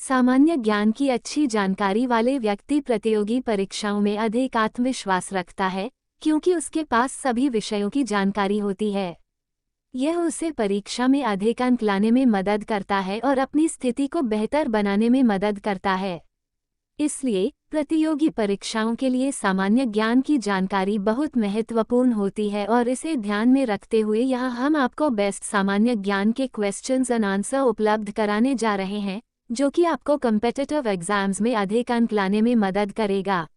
सामान्य ज्ञान की अच्छी जानकारी वाले व्यक्ति प्रतियोगी परीक्षाओं में अधिक आत्मविश्वास रखता है, क्योंकि उसके पास सभी विषयों की जानकारी होती है। यह उसे परीक्षा में अधिक अंक लाने में मदद करता है और अपनी स्थिति को बेहतर बनाने में मदद करता है। इसलिए प्रतियोगी परीक्षाओं के लिए सामान्य ज्ञान की जानकारी बहुत महत्वपूर्ण होती है और इसे ध्यान में रखते हुए यहाँ हम आपको बेस्ट सामान्य ज्ञान के क्वेश्चंस एंड आंसर उपलब्ध कराने जा रहे हैं, जो कि आपको कॉम्पिटिटिव एग्जाम्स में अधिक अंक लाने में मदद करेगा।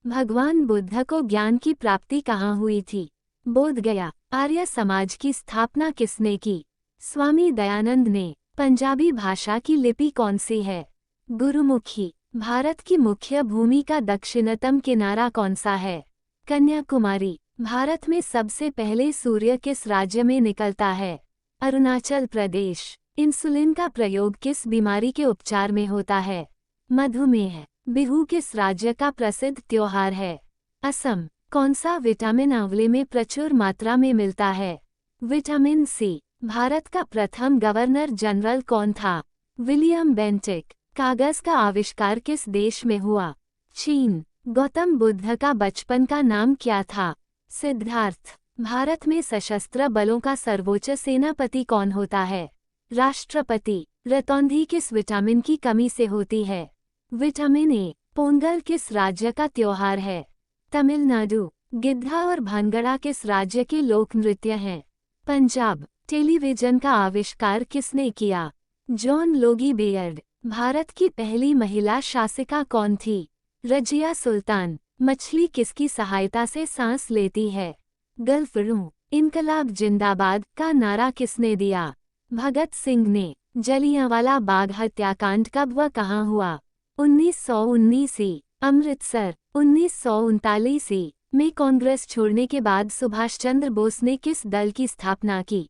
भगवान बुद्ध को ज्ञान की प्राप्ति कहाँ हुई थी? बोध गया। आर्य समाज की स्थापना किसने की? स्वामी दयानंद ने। पंजाबी भाषा की लिपि कौन सी है? गुरुमुखी। भारत की मुख्य भूमि का दक्षिणतम किनारा कौन सा है? कन्याकुमारी। भारत में सबसे पहले सूर्य किस राज्य में निकलता है? अरुणाचल प्रदेश। इंसुलिन का प्रयोग किस बीमारी के उपचार में होता है? मधुमेह। बिहू किस राज्य का प्रसिद्ध त्योहार है? असम। कौन सा विटामिन आंवले में प्रचुर मात्रा में मिलता है? Vitamin C. भारत का प्रथम गवर्नर जनरल कौन था? William Bentinck. कागज का आविष्कार किस देश में हुआ? चीन। गौतम बुद्ध का बचपन का नाम क्या था? सिद्धार्थ। भारत में सशस्त्र बलों का सर्वोच्च सेनापति कौन होता है? राष्ट्रपति। रतौंधी किस विटामिन की कमी से होती है? Vitamin A. पोंगल किस राज्य का त्योहार है? तमिलनाडु। गिद्धा और भांगड़ा किस राज्य के लोक नृत्य हैं? पंजाब। टेलीविजन का आविष्कार किसने किया? John Logie Baird. भारत की पहली महिला शासिका कौन थी? रजिया सुल्तान। मछली किसकी सहायता से सांस लेती है? गल्फरू। इनकलाब जिंदाबाद का नारा किसने दिया? भगत सिंह ने। जलियांवाला बाग हत्याकांड कब व कहाँ हुआ? 1919 अमृतसर। 1939 में कांग्रेस छोड़ने के बाद सुभाष चंद्र बोस ने किस दल की स्थापना की?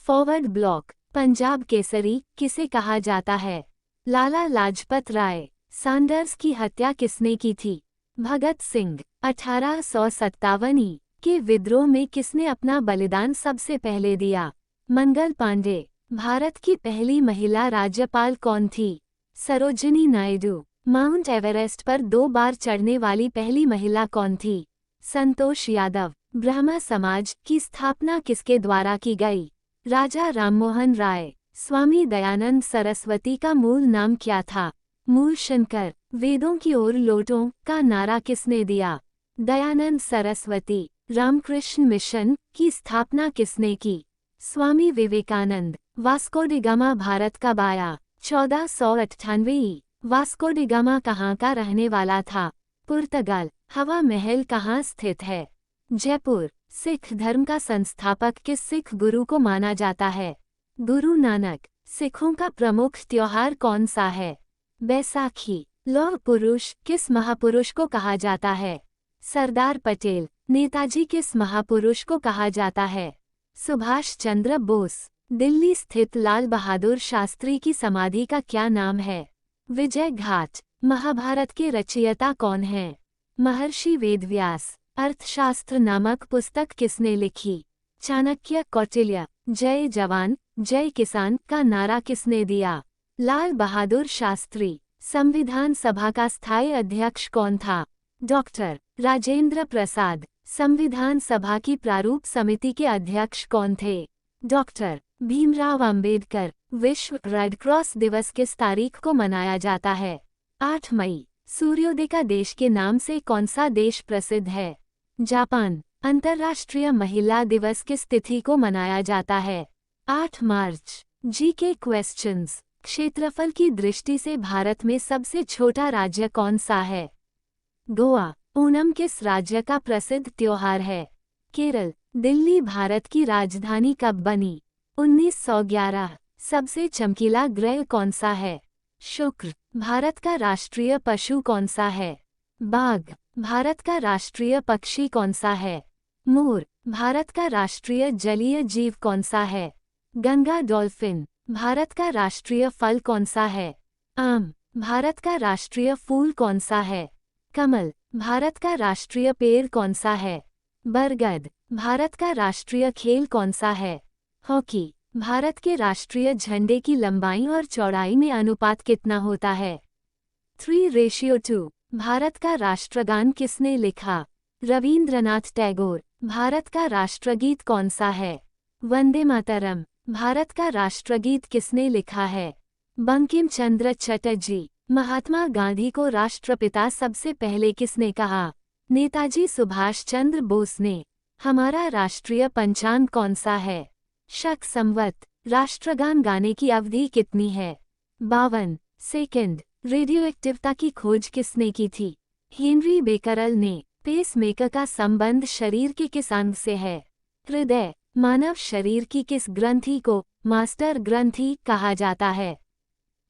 Forward block. पंजाब केसरी किसे कहा जाता है? लाला लाजपत राय। सैंडर्स की हत्या किसने की थी? भगत सिंह। 1857 के विद्रोह में किसने अपना बलिदान सबसे पहले दिया? मंगल पांडे। भारत की पहली महिला राज्यपाल कौन थी? सरोजिनी नायडू। माउंट एवरेस्ट पर 2 बार चढ़ने वाली पहली महिला कौन थी? संतोष यादव। ब्रह्म समाज की स्थापना किसके द्वारा की गई? राजा राममोहन राय। स्वामी दयानंद सरस्वती का मूल नाम क्या था? मूल शंकर। वेदों की ओर लौटो का नारा किसने दिया? दयानंद सरस्वती। रामकृष्ण मिशन की स्थापना किसने की? Swami Vivekananda. Vasco da Gama Bharat कब आया? 1498। वास्को डी गामा कहाँ का रहने वाला था? पुर्तगाल। हवा महल कहाँ स्थित है? जयपुर। सिख धर्म का संस्थापक किस सिख गुरु को माना जाता है? गुरु नानक। सिखों का प्रमुख त्योहार कौन सा है? बैसाखी। लौह पुरुष किस महापुरुष को कहा जाता है? सरदार पटेल। नेताजी किस महापुरुष को कहा जाता है? सुभाष चंद्र बोस। दिल्ली स्थित लाल बहादुर शास्त्री की समाधि का क्या नाम है? विजय घाट। महाभारत के रचयिता कौन हैं? महर्षि वेदव्यास। अर्थशास्त्र नामक पुस्तक किसने लिखी? चाणक्य कौटिल्य। जय जवान जय किसान का नारा किसने दिया? लाल बहादुर शास्त्री। संविधान सभा का स्थायी अध्यक्ष कौन था? डॉक्टर राजेंद्र प्रसाद। संविधान सभा की प्रारूप समिति के अध्यक्ष कौन थे? डॉक्टर भीमराव अंबेडकर। विश्व रेड क्रॉस दिवस किस तारीख को मनाया जाता है? 8 मई। सूर्योदय का देश के नाम से कौन सा देश प्रसिद्ध है? जापान। अंतर्राष्ट्रीय महिला दिवस किस तिथि को मनाया जाता है? 8 मार्च। GK questions. क्षेत्रफल की दृष्टि से भारत में सबसे छोटा राज्य कौन सा है? गोवा। ओणम किस राज्य का प्रसिद्ध त्योहार है? केरल। दिल्ली भारत की राजधानी कब बनी? 1911। सबसे चमकीला ग्रह कौन सा है? शुक्र। भारत का राष्ट्रीय पशु कौन सा है? बाघ। भारत का राष्ट्रीय पक्षी कौन सा है? मोर। भारत का राष्ट्रीय जलीय जीव कौन सा है? गंगा डॉल्फिन। भारत का राष्ट्रीय फल कौन सा है? आम। भारत का राष्ट्रीय फूल कौन सा है? कमल। भारत का राष्ट्रीय पेड़ कौन सा है? बरगद। भारत का राष्ट्रीय खेल कौन सा है? हॉकी। भारत के राष्ट्रीय झंडे की लंबाई और चौड़ाई में अनुपात कितना होता है? 3:2। भारत का राष्ट्रगान किसने लिखा? रवींद्रनाथ टैगोर। भारत का राष्ट्रगीत कौन सा है? वंदे मातरम। भारत का राष्ट्रगीत किसने लिखा है? बंकिम चंद्र चटर्जी। महात्मा गांधी को राष्ट्रपिता सबसे पहले किसने कहा? नेताजी सुभाष चंद्र बोस ने। हमारा राष्ट्रीय पंचांग कौन सा है? शक संवत। राष्ट्रगान गाने की अवधि कितनी है? 52 सेकंड। रेडियोएक्टिवता की खोज किसने की थी? हेनरी बेकरल ने। पेसमेकर का संबंध शरीर के किस अंग से है? हृदय। मानव शरीर की किस ग्रंथि को मास्टर ग्रंथि कहा जाता है?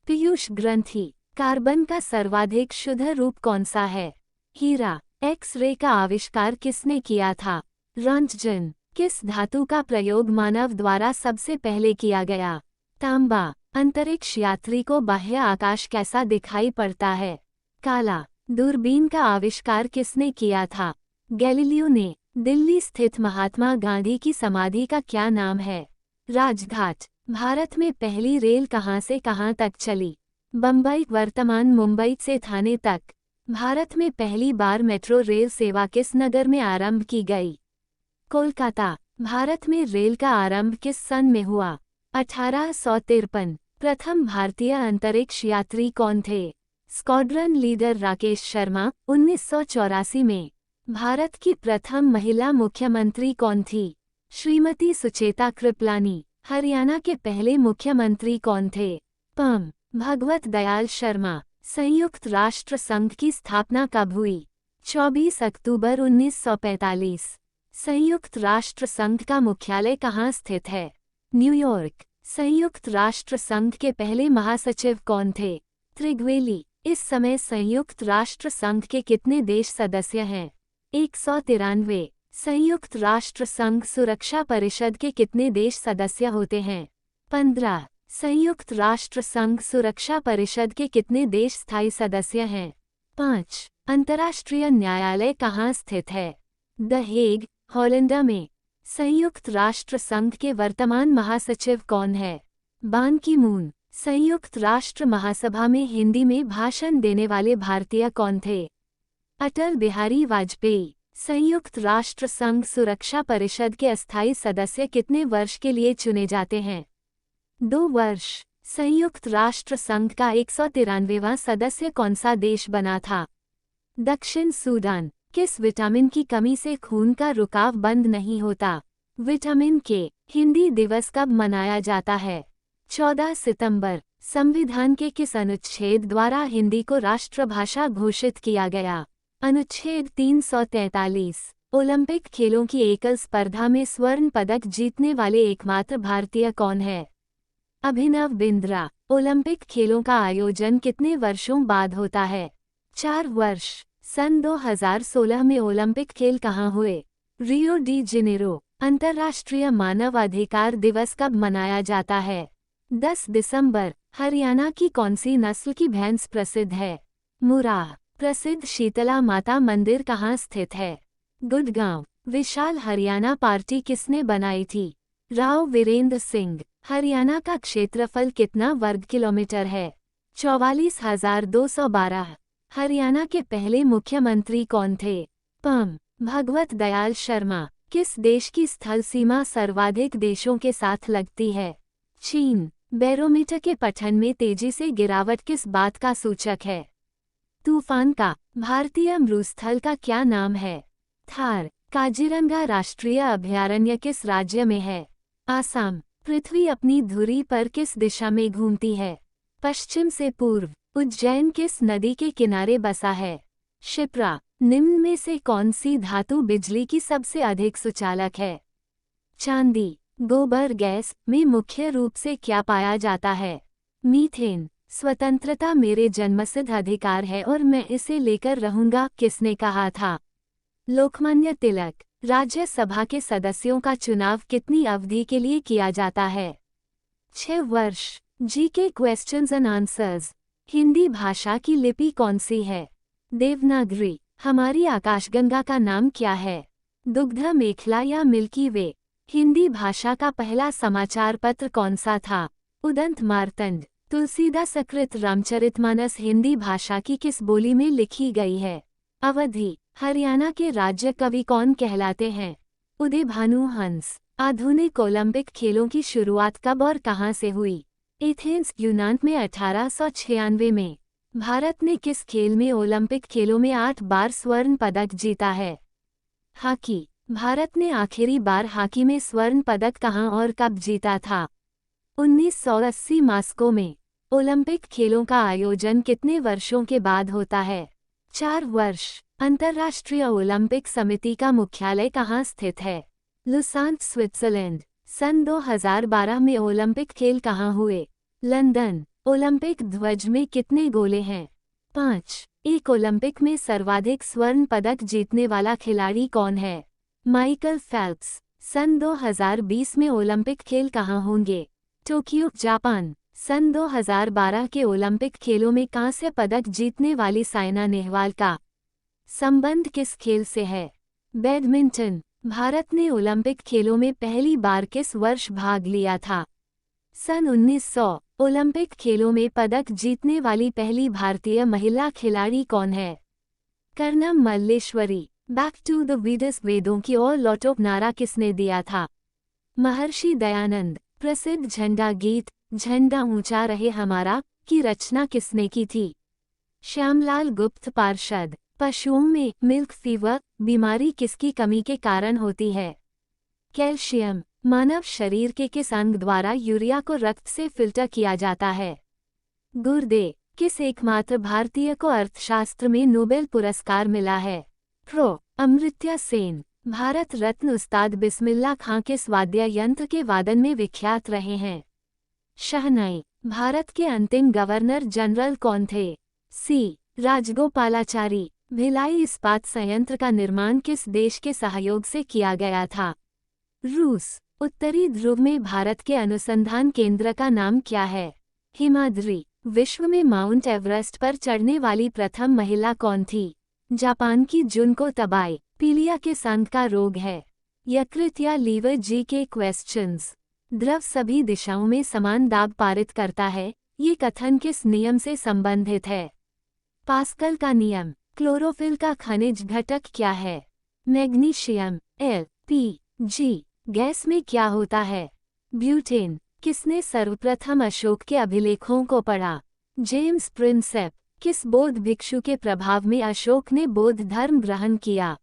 पीयूष ग्रंथि। कार्बन का सर्वाधिक शुद्ध रूप कौन सा है? हीरा। एक्स-रे का आविष्कार किसने किया था? रॉन्टजन। किस धातु का प्रयोग मानव द्वारा सबसे पहले किया गया? तांबा। अंतरिक्ष यात्री को बाह्य आकाश कैसा दिखाई पड़ता है? काला। दूरबीन का आविष्कार किसने किया था? गैलीलियो ने। दिल्ली स्थित महात्मा गांधी की समाधि का क्या नाम है? राजघाट। भारत में पहली रेल कहां से कहां तक चली? बम्बई वर्तमान मुंबई से थाने तक। भारत में पहली बार मेट्रो रेल सेवा किस नगर में आरंभ की गई? कोलकाता। भारत में रेल का आरंभ किस सन में हुआ? 1853। प्रथम भारतीय अंतरिक्ष यात्री कौन थे? Squadron leader Rakesh Sharma. 1984 में। भारत की प्रथम महिला मुख्यमंत्री कौन थी? श्रीमती सुचेता कृपलानी। हरियाणा के पहले मुख्यमंत्री कौन थे? पं. भगवत दयाल शर्मा। संयुक्त राष्ट्र संघ की स्थापना कब हुई? 24 अक्टूबर 1945। संयुक्त राष्ट्र संघ का मुख्यालय कहाँ स्थित है? न्यूयॉर्क। संयुक्त राष्ट्र संघ के पहले महासचिव कौन थे? त्रिग्वेली। इस समय संयुक्त राष्ट्र संघ के कितने देश सदस्य हैं? 193। संयुक्त राष्ट्र संघ सुरक्षा परिषद के कितने देश सदस्य होते हैं? 15। संयुक्त राष्ट्र संघ सुरक्षा परिषद के कितने देश स्थायी सदस्य हैं? 5। अंतर्राष्ट्रीय न्यायालय कहाँ स्थित है? द हेग, हॉलैंड में। संयुक्त राष्ट्र संघ के वर्तमान महासचिव कौन है? बान की मून। संयुक्त राष्ट्र महासभा में हिंदी में भाषण देने वाले भारतीय कौन थे? अटल बिहारी वाजपेयी। संयुक्त राष्ट्र संघ सुरक्षा परिषद के अस्थायी सदस्य कितने वर्ष के लिए चुने जाते हैं? 2 वर्ष। संयुक्त राष्ट्र संघ का 193वां सदस्य कौन सा देश बना था? दक्षिण सूडान। किस विटामिन की कमी से खून का रुकाव बंद नहीं होता? विटामिन के। हिंदी दिवस कब मनाया जाता है? 14 सितंबर। संविधान के किस अनुच्छेद द्वारा हिंदी को राष्ट्रभाषा घोषित किया गया? अनुच्छेद 343। ओलंपिक खेलों की एकल स्पर्धा में स्वर्ण पदक जीतने वाले एकमात्र भारतीय कौन है? अभिनव बिंद्रा। ओलंपिक खेलों का आयोजन कितने वर्षों बाद होता है? 4 वर्ष। सन 2016 में ओलंपिक खेल कहाँ हुए? Rio de Janeiro. अंतर्राष्ट्रीय मानव अधिकार दिवस कब मनाया जाता है? 10 दिसंबर। हरियाणा की कौन सी नस्ल की भैंस प्रसिद्ध है? मुराह। प्रसिद्ध शीतला माता मंदिर कहाँ स्थित है? गुड़गांव। विशाल हरियाणा पार्टी किसने बनाई थी? राव वीरेंद्र सिंह। हरियाणा का क्षेत्रफल कितना वर्ग किलोमीटर है? 44,212। हरियाणा के पहले मुख्यमंत्री कौन थे? पं. भगवत दयाल शर्मा। किस देश की स्थल सीमा सर्वाधिक देशों के साथ लगती है? चीन। बैरोमीटर के पठन में तेजी से गिरावट किस बात का सूचक है? तूफान का। भारतीय मरुस्थल का क्या नाम है? थार। काजीरंगा राष्ट्रीय अभयारण्य किस राज्य में है? आसाम। पृथ्वी अपनी धुरी पर किस दिशा में घूमती है? पश्चिम से पूर्व। उज्जैन किस नदी के किनारे बसा है? शिप्रा। निम्न में से कौन सी धातु बिजली की सबसे अधिक सुचालक है? चांदी। गोबर गैस में मुख्य रूप से क्या पाया जाता है? मीथेन। स्वतंत्रता मेरे जन्मसिद्ध अधिकार है और मैं इसे लेकर रहूंगा किसने कहा था? लोकमान्य तिलक। राज्यसभा के सदस्यों का चुनाव कितनी अवधि के लिए किया जाता है? 6 वर्ष। GK questions and answers. Hindi भाषा की लिपि कौन सी है? देवनागरी। हमारी आकाशगंगा का नाम क्या है? दुग्ध मेखला या मिल्की वे? हिंदी भाषा का पहला समाचार पत्र कौन सा था? उदंत मार्तंड। तुलसीदास कृत रामचरितमानस हिंदी भाषा की किस बोली में लिखी गई है? अवधी। हरियाणा के राज्य कवि कौन कहलाते हैं? उदय भानु हंस। आधुनिक ओलंपिक खेलों की शुरुआत कब और कहां से हुई? एथेंस, यूनान में 1896 में। भारत ने किस खेल में ओलंपिक खेलों में 8 बार स्वर्ण पदक जीता है? हॉकी। भारत ने आखिरी बार हॉकी में स्वर्ण पदक कहां और कब जीता था? 1980 मास्को में। ओलंपिक खेलों का आयोजन कितने वर्षों के बाद होता है? 4 वर्ष। अंतर्राष्ट्रीय ओलंपिक समिति का मुख्यालय कहाँ स्थित है? Lausanne, Switzerland. सन 2012 में ओलंपिक खेल कहाँ हुए? लंदन। ओलंपिक ध्वज में कितने गोले हैं? 5। एक ओलंपिक में सर्वाधिक स्वर्ण पदक जीतने वाला खिलाड़ी कौन है? Michael Phelps. सन 2020 में ओलंपिक खेल कहाँ होंगे? Tokyo, Japan. सन 2012 के ओलंपिक खेलों में कांस्य पदक जीतने वाली साइना नेहवाल का संबंध किस खेल से है? बैडमिंटन। भारत ने ओलंपिक खेलों में पहली बार किस वर्ष भाग लिया था? सन 1900। ओलंपिक खेलों में पदक जीतने वाली पहली भारतीय महिला खिलाड़ी कौन है? Karnam Malleswari. Back to the Vedas, वेदों की ओर लौटो नारा किसने दिया था? महर्षि दयानंद। प्रसिद्ध झंडा गीत झंडा ऊंचा रहे हमारा की रचना किसने की थी? श्यामलाल गुप्त पार्षद। पशुओं में मिल्क फीवर बीमारी किसकी कमी के कारण होती है? कैल्शियम। मानव शरीर के किस अंग द्वारा यूरिया को रक्त से फिल्टर किया जाता है? गुर्दे। किस एकमात्र भारतीय को अर्थशास्त्र में नोबेल पुरस्कार मिला है? प्रो. अमृत्या सेन। भारत रत्न उस्ताद बिस्मिल्लाह खां किस वाद्य यंत्र के वादन में विख्यात रहे हैं? शहनाई। भारत के अंतिम गवर्नर जनरल कौन थे? सी. राजगोपालाचारी। भिलाई इस्पात संयंत्र का निर्माण किस देश के सहयोग से किया गया था? रूस। उत्तरी ध्रुव में भारत के अनुसंधान केंद्र का नाम क्या है? हिमाद्री। विश्व में माउंट एवरेस्ट पर चढ़ने वाली प्रथम महिला कौन थी? जापान की जुनको तबाई। पीलिया के संघ का रोग है? यकृत या लीवर? जी के क्वेश्चंस। द्रव सभी दिशाओं में समान दाब पारित करता है, ये कथन किस नियम से संबंधित है? पास्कल का नियम। क्लोरोफिल का खनिज घटक क्या है? मैग्नीशियम। एल. पी. जी. गैस में क्या होता है? ब्यूटेन। किसने सर्वप्रथम अशोक के अभिलेखों को पढ़ा? James Prinsep. किस बौद्ध भिक्षु के प्रभाव में अशोक ने बौद्ध धर्म ग्रहण किया?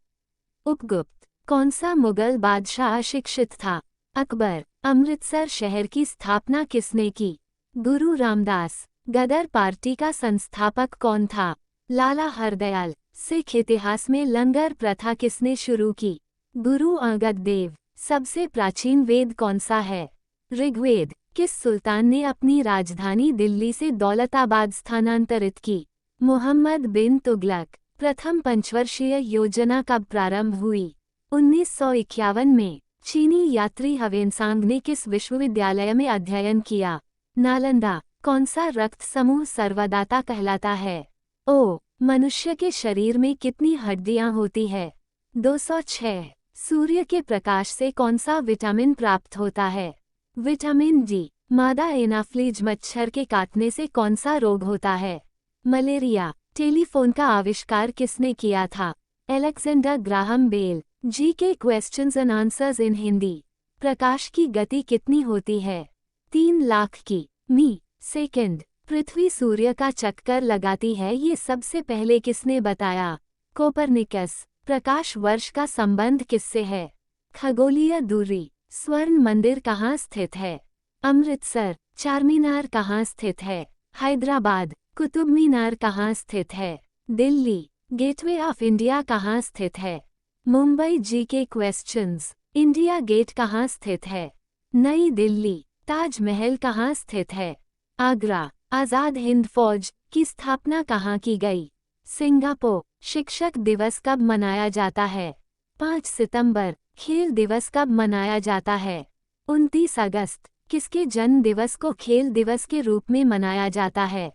उपगुप्त। कौन सा मुगल बादशाह अशिक्षित था? अकबर। अमृतसर शहर की स्थापना किसने की? गुरु रामदास। गदर पार्टी का संस्थापक कौन था? लाला हरदयाल। सिख इतिहास में लंगर प्रथा किसने शुरू की? गुरु अंगद देव। सबसे प्राचीन वेद कौन सा है? ऋग्वेद। किस सुल्तान ने अपनी राजधानी दिल्ली से दौलताबाद स्थानांतरित की? मोहम्मद बिन तुगलक। प्रथम पंचवर्षीय योजना कब प्रारंभ हुई? 1951 में। चीनी यात्री हवेनसांग ने किस विश्वविद्यालय में अध्ययन किया? नालंदा। कौन सा रक्त समूह सर्वदाता कहलाता है? ओ. मनुष्य के शरीर में कितनी हड्डियां होती है? 206। सूर्य के प्रकाश से कौन सा विटामिन प्राप्त होता है? Vitamin D. मादा एनाफ्लीज मच्छर के काटने से कौन सा रोग होता है? मलेरिया। टेलीफोन का आविष्कार किसने किया था? Alexander Graham Bell. G K questions and answers in Hindi. प्रकाश की गति कितनी होती है? 3 लाख की मी. सेकंड। पृथ्वी सूर्य का चक्कर लगाती है, ये सबसे पहले किसने बताया? कोपरनिकस। प्रकाश वर्ष का संबंध किससे है? खगोलीय दूरी। स्वर्ण मंदिर कहाँ स्थित है? अमृतसर। चारमीनार कहाँ स्थित है? हैदराबाद। कुतुब मीनार कहाँ स्थित है? दिल्ली। गेटवे ऑफ इंडिया कहाँ स्थित है? मुंबई। जी के क्वेश्चंस। इंडिया गेट कहाँ स्थित है? नई दिल्ली। ताजमहल कहाँ स्थित है? आगरा। आज़ाद हिंद फौज की स्थापना कहाँ की गई? सिंगापुर। शिक्षक दिवस कब मनाया जाता है? 5 सितंबर। खेल दिवस कब मनाया जाता है? 29 अगस्त। किसके जन्म दिवस को खेल दिवस के रूप में मनाया जाता है?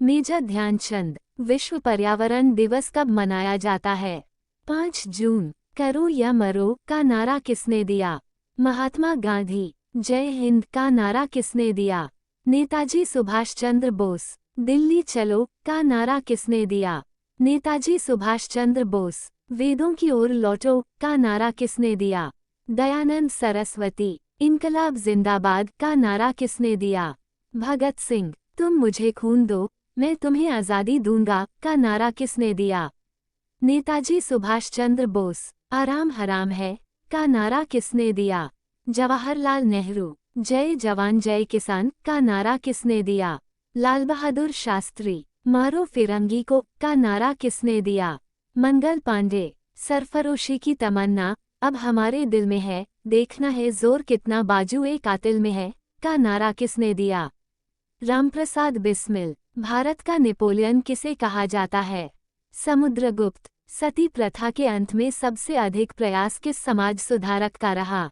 मेजर ध्यानचंद। विश्व पर्यावरण दिवस कब मनाया जाता है? 5 जून। करो या मरो का नारा किसने दिया? महात्मा गांधी जय हिंद का नारा किसने दिया? नेताजी सुभाष चंद्र बोस। दिल्ली चलो का नारा किसने दिया? नेताजी सुभाष चंद्र बोस। वेदों की ओर लौटो का नारा किसने दिया? दयानंद सरस्वती। इनकलाब जिंदाबाद का नारा किसने दिया? भगत सिंह। तुम मुझे खून दो मैं तुम्हें आज़ादी दूंगा का नारा किसने दिया? नेताजी सुभाष चंद्र बोस। आराम हराम है का नारा किसने दिया? जवाहरलाल नेहरू। जय जवान जय किसान का नारा किसने दिया? लाल बहादुर शास्त्री। मारो फिरंगी को का नारा किसने दिया? मंगल पांडे। सरफरोशी की तमन्ना अब हमारे दिल में है, देखना है जोर कितना बाजुए कातिल में है का नारा किसने दिया? रामप्रसाद बिस्मिल। भारत का नेपोलियन किसे कहा जाता है? समुद्रगुप्त। सती प्रथा के अंत में सबसे अधिक प्रयास किस समाज सुधारक का रहा?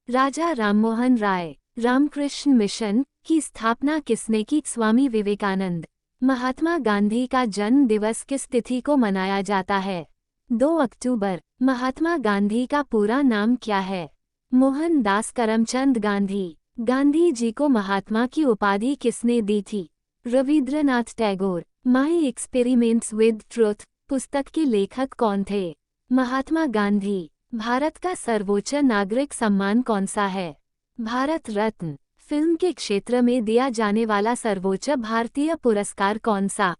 राजा राममोहन राय। रामकृष्ण मिशन की स्थापना किसने की? स्वामी विवेकानंद। महात्मा गांधी का जन्म दिवस किस तिथि को मनाया जाता है? 2 अक्टूबर। महात्मा गांधी का पूरा नाम क्या है? मोहनदास करमचंद गांधी। गांधी जी को महात्मा की उपाधि किसने दी थी? Rabindranath Tagore. My experiments with truth पुस्तक के लेखक कौन थे? महात्मा गांधी। भारत का सर्वोच्च नागरिक सम्मान कौन सा है? भारत रत्न। फिल्म के क्षेत्र में दिया जाने वाला सर्वोच्च भारतीय पुरस्कार कौन सा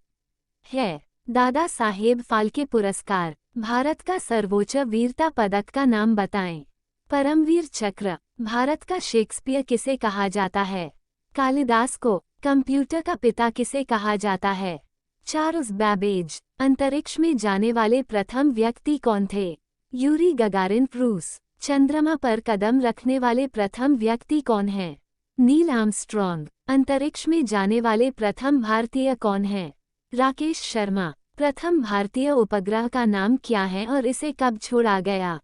है? दादा साहेब फाल्के पुरस्कार। भारत का सर्वोच्च वीरता पदक का नाम बताएं। परमवीर चक्र। भारत का शेक्सपियर किसे कहा जाता है? कालिदास को। कंप्यूटर का पिता किसे कहा जाता है? Charles Babbage. अंतरिक्ष में जाने वाले प्रथम व्यक्ति कौन थे? Yuri Gagarin. रूस। चंद्रमा पर कदम रखने वाले प्रथम व्यक्ति कौन हैं? Neil Armstrong. अंतरिक्ष में जाने वाले प्रथम भारतीय कौन हैं? राकेश शर्मा। प्रथम भारतीय उपग्रह का नाम क्या है और इसे कब छोड़ा गया?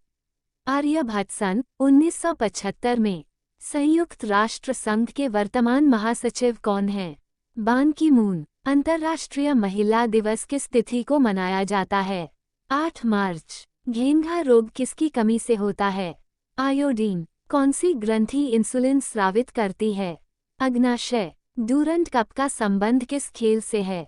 आर्यभट्ट। सन 1975 में। संयुक्त राष्ट्र संघ के वर्तमान महासचिव कौन हैं? बान की मून। अंतर्राष्ट्रीय महिला दिवस किस तिथि को मनाया जाता है? 8 मार्च। घेंघा रोग किसकी कमी से होता है? आयोडीन। कौन सी ग्रंथि इंसुलिन स्रावित करती है? अग्नाशय। डूरंट कप का संबंध किस खेल से है?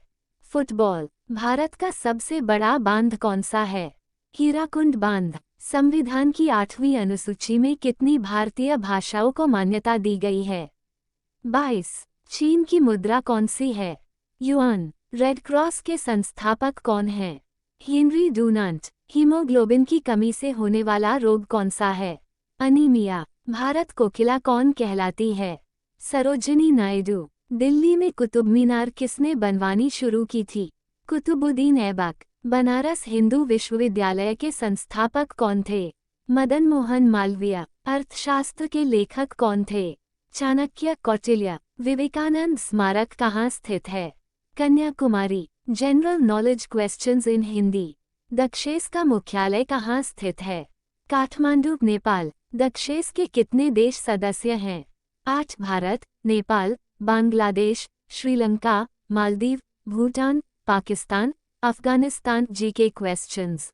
फुटबॉल। भारत का सबसे बड़ा बांध कौन सा है? हीराकुंड बांध। संविधान की 8वीं अनुसूची में कितनी भारतीय भाषाओं को मान्यता दी गई है? 22। चीन की मुद्रा कौन सी है? युआन। रेड क्रॉस के संस्थापक कौन हैं? Henry Dunant. हीमोग्लोबिन की कमी से होने वाला रोग कौन सा है? अनीमिया। भारत कोकिला कौन कहलाती है? सरोजिनी नायडू। दिल्ली में कुतुब मीनार किसने बनवानी शुरू की थी? कुतुबुद्दीन ऐबक। बनारस हिंदू विश्वविद्यालय के संस्थापक कौन थे? मदन मोहन मालवीय। अर्थशास्त्र के लेखक कौन थे? चाणक्य कौटिल्य। विवेकानंद स्मारक कहाँ स्थित है? Kanyakumari. General knowledge questions in Hindi. दक्षेस का मुख्यालय कहाँ स्थित है? काठमांडू नेपाल। दक्षेस के कितने देश सदस्य हैं? 8। भारत, नेपाल, बांग्लादेश, श्रीलंका, मालदीव, भूटान, पाकिस्तान, अफगानिस्तान। GK questions.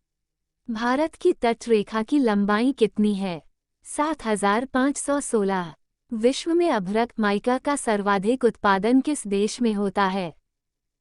भारत की तटरेखा की लंबाई कितनी है? 7516। विश्व में अभ्रक माइका का सर्वाधिक उत्पादन किस देश में होता है?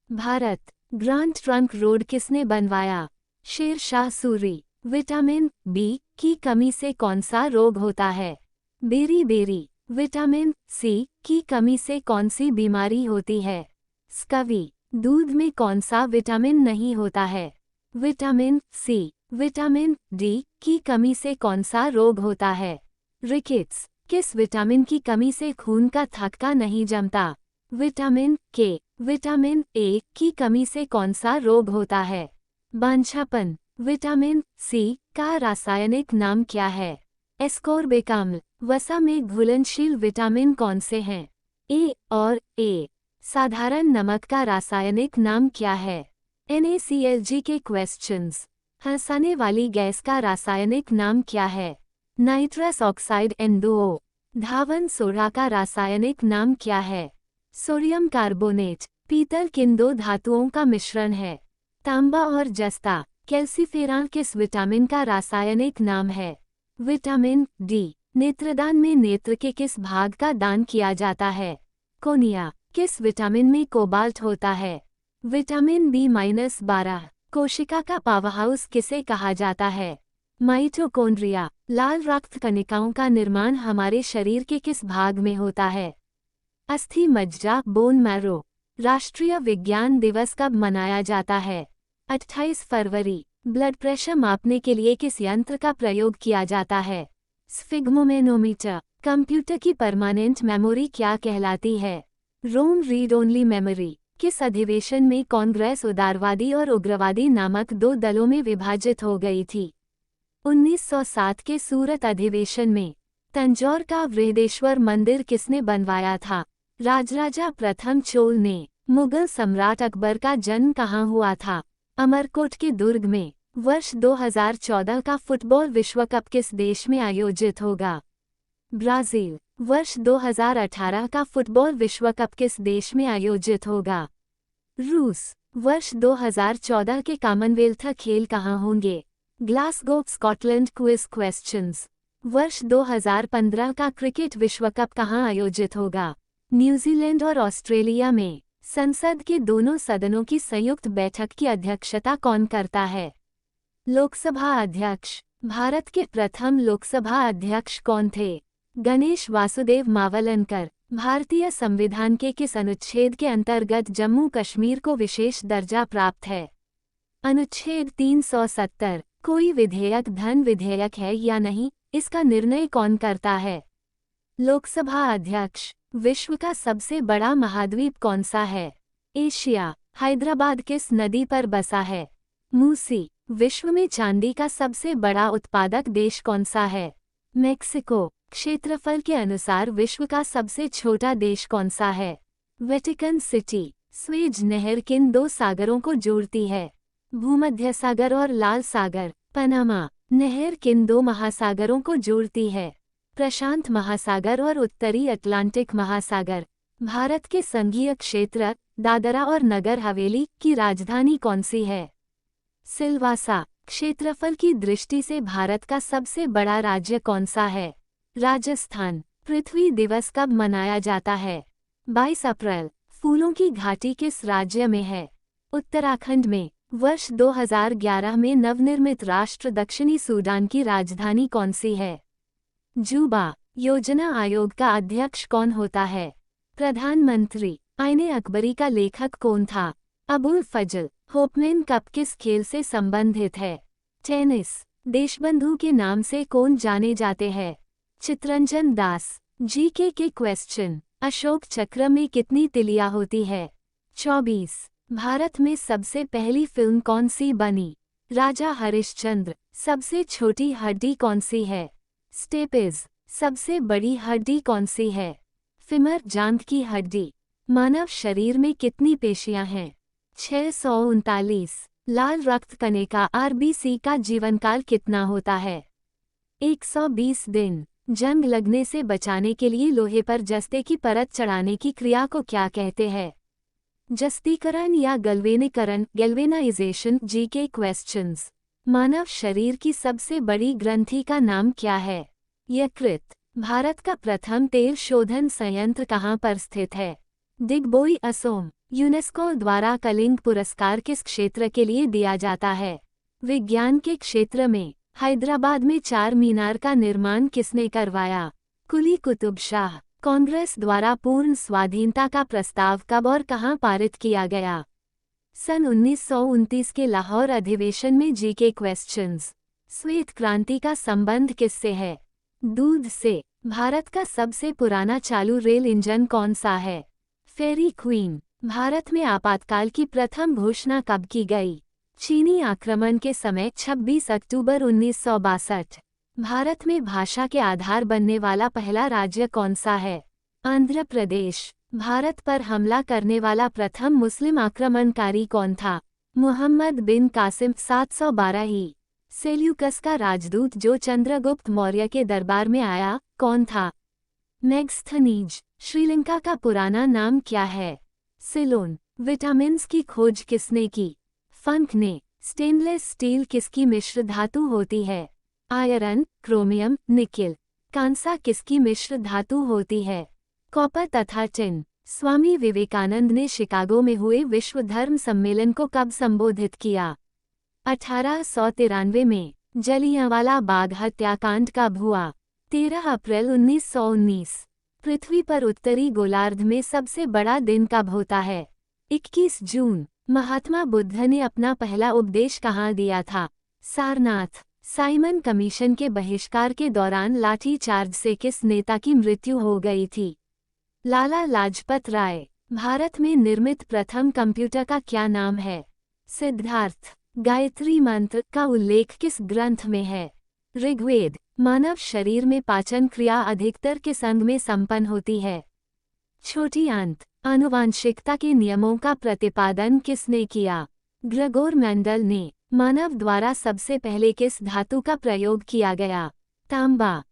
भारत। ग्रांड ट्रंक रोड किसने बनवाया? शेर शाह सूरी। विटामिन बी की कमी से कौन सा रोग होता है? बेरी। विटामिन सी की कमी से कौन सी बीमारी होती है? स्कवी। दूध में कौन सा विटामिन नहीं होता है? Vitamin C. विटामिन डी की कमी से कौन सा रोग होता है? रिकेट्स। किस विटामिन की कमी से खून का थक्का नहीं जमता? विटामिन के। विटामिन ए की कमी से कौन सा रोग होता है? बांझापन। विटामिन सी का रासायनिक नाम क्या है? एस्कोर्बिक अम्ल। वसा में घुलनशील विटामिन कौन से हैं? ए और ए। साधारण नमक का रासायनिक नाम क्या है? NaCl के क्वेश्चंस। हंसाने वाली गैस का रासायनिक नाम क्या है? Nitrous oxide N2O। धावन सोडा का रासायनिक नाम क्या है? Sodium carbonate. पीतल किन 2 धातुओं का मिश्रण है? तांबा और जस्ता। कैल्सीफेरॉन किस विटामिन का रासायनिक नाम है? Vitamin D. नेत्रदान में नेत्र के किस भाग का दान किया जाता है? कोर्निया। किस विटामिन में कोबाल्ट होता है? Vitamin B-12। कोशिका का पावरहाउस किसे कहा जाता है? माइटोकॉन्ड्रिया। लाल रक्त कणिकाओं का निर्माण हमारे शरीर के किस भाग में होता है? अस्थि मज्जा, बोन मैरो। राष्ट्रीय विज्ञान दिवस कब मनाया जाता है? 28 फरवरी। ब्लड प्रेशर मापने के लिए किस यंत्र का प्रयोग किया जाता है? स्फिग्मोमेनोमीटर। कंप्यूटर की परमानेंट मेमोरी क्या कहलाती है? रोम रीड ओनली मेमोरी। किस अधिवेशन में कांग्रेस उदारवादी और उग्रवादी नामक दो दलों में विभाजित हो गई थी? 1907 के सूरत अधिवेशन में। तंजौर का बृहदेश्वर मंदिर किसने बनवाया था? राजराजा प्रथम चोल ने। मुगल सम्राट अकबर का जन्म कहाँ हुआ था? अमरकोट के दुर्ग में। वर्ष 2014 का फुटबॉल विश्व कप किस देश में आयोजित होगा? ब्राजील। वर्ष 2018 का फुटबॉल विश्व कप किस देश में आयोजित होगा? रूस। वर्ष 2014 के कॉमनवेल्थ खेल कहाँ होंगे? Glasgow, Scotland. Quiz questions. वर्ष 2015 का क्रिकेट विश्व कप कहाँ आयोजित होगा? न्यूजीलैंड और ऑस्ट्रेलिया में। संसद के दोनों सदनों की संयुक्त बैठक की अध्यक्षता कौन करता है? लोकसभा अध्यक्ष। भारत के प्रथम लोकसभा अध्यक्ष कौन थे? गणेश वासुदेव मावलंकर। भारतीय संविधान के किस अनुच्छेद के अंतर्गत जम्मू कश्मीर को विशेष दर्जा प्राप्त है? अनुच्छेद 370। कोई विधेयक धन विधेयक है या नहीं, इसका निर्णय कौन करता है? लोकसभा अध्यक्ष। विश्व का सबसे बड़ा महाद्वीप कौन सा है? एशिया। हैदराबाद किस नदी पर बसा है? मूसी। विश्व में चांदी का सबसे बड़ा उत्पादक देश कौन सा है? मेक्सिको। क्षेत्रफल के अनुसार विश्व का सबसे छोटा देश कौन सा है? Vatican city. स्वेज नहर किन दो सागरों को जोड़ती है? भूमध्य सागर और लाल सागर। पनामा नहर किन दो महासागरों को जोड़ती है? प्रशांत महासागर और उत्तरी अटलांटिक महासागर। भारत के संघीय क्षेत्र दादरा और नगर हवेली की राजधानी कौन सी है? सिलवासा। क्षेत्रफल की दृष्टि से भारत का सबसे बड़ा राज्य कौन सा है? राजस्थान। पृथ्वी दिवस कब मनाया जाता है? 22 अप्रैल। फूलों की घाटी किस राज्य में है? उत्तराखंड में। वर्ष 2011 में नवनिर्मित राष्ट्र दक्षिणी सूडान की राजधानी कौन सी है? जूबा। योजना आयोग का अध्यक्ष कौन होता है? प्रधानमंत्री। आईने अकबरी का लेखक कौन था? अबुल फजल। होपमैन कप किस खेल से संबंधित है? टेनिस। देशबंधु के नाम से कौन जाने जाते हैं? चित्रंजन दास। जीके के क्वेश्चन। अशोक चक्र में कितनी तिलियां होती है? 24। भारत में सबसे पहली फिल्म कौन सी बनी? राजा हरिश्चंद्र। सबसे छोटी हड्डी कौन सी है? स्टेपिज। सबसे बड़ी हड्डी कौन सी है? फिमर, जांघ की हड्डी। मानव शरीर में कितनी पेशियां हैं? 639। लाल रक्त कणिका आरबीसी का जीवनकाल कितना होता है? 120 दिन। जंग लगने से बचाने के लिए लोहे पर जस्ते की परत चढ़ाने की क्रिया को क्या कहते हैं? जस्तीकरण या गैल्वेनीकरण, गैल्वेनाइजेशन। GK questions. मानव शरीर की सबसे बड़ी ग्रंथि का नाम क्या है? यकृत। भारत का प्रथम तेल शोधन संयंत्र कहाँ पर स्थित है? दिग्बोई, असोम। यूनेस्को द्वारा कलिंग पुरस्कार किस क्षेत्र के लिए दिया जाता है? विज्ञान के क्षेत्र में। हैदराबाद में चार मीनार का निर्माण किसने करवाया? कुली कुतुब शाह। कांग्रेस द्वारा पूर्ण स्वाधीनता का प्रस्ताव कब और कहां पारित किया गया? सन 1929 के लाहौर अधिवेशन में। GK questions. श्वेत क्रांति का संबंध किससे है? दूध से। भारत का सबसे पुराना चालू रेल इंजन कौन सा है? फेरी क्वीन। भारत में आपातकाल की प्रथम घोषणा कब की गई? चीनी आक्रमण के समय 26 अक्टूबर 1962। भारत में भाषा के आधार बनने वाला पहला राज्य कौन सा है? आंध्र प्रदेश। भारत पर हमला करने वाला प्रथम मुस्लिम आक्रमणकारी कौन था? मुहम्मद बिन कासिम। 712 ही। सेल्यूकस का राजदूत जो चंद्रगुप्त मौर्य के दरबार में आया कौन था? मेगस्थनीज। श्रीलंका का पुराना नाम क्या है? सिलोन। विटामिन्स की खोज किसने की? फंक ने। स्टेनलेस स्टील किसकी मिश्र धातु होती है? Iron, chromium, nickel. कांसा किसकी मिश्र धातु होती है? कॉपर तथा टिन। स्वामी विवेकानंद ने शिकागो में हुए विश्व धर्म सम्मेलन को कब संबोधित किया? 1893 में। जलियांवाला बाग हत्याकांड कब हुआ? 13 अप्रैल 1919। पृथ्वी पर उत्तरी गोलार्ध में सबसे बड़ा दिन कब होता है? 21 जून। महात्मा बुद्ध ने अपना पहला उपदेश कहाँ दिया था? सारनाथ। साइमन कमीशन के बहिष्कार के दौरान लाठीचार्ज से किस नेता की मृत्यु हो गई थी? लाला लाजपत राय। भारत में निर्मित प्रथम कंप्यूटर का क्या नाम है? सिद्धार्थ। गायत्री मंत्र का उल्लेख किस ग्रंथ में है? ऋग्वेद। मानव शरीर में पाचन क्रिया अधिकतर किस अंग में संपन्न होती है? छोटी आंत। आनुवांशिकता के नियमों का प्रतिपादन किसने किया? ग्रेगोर मेंडल ने। मानव द्वारा सबसे पहले किस धातु का प्रयोग किया गया? तांबा।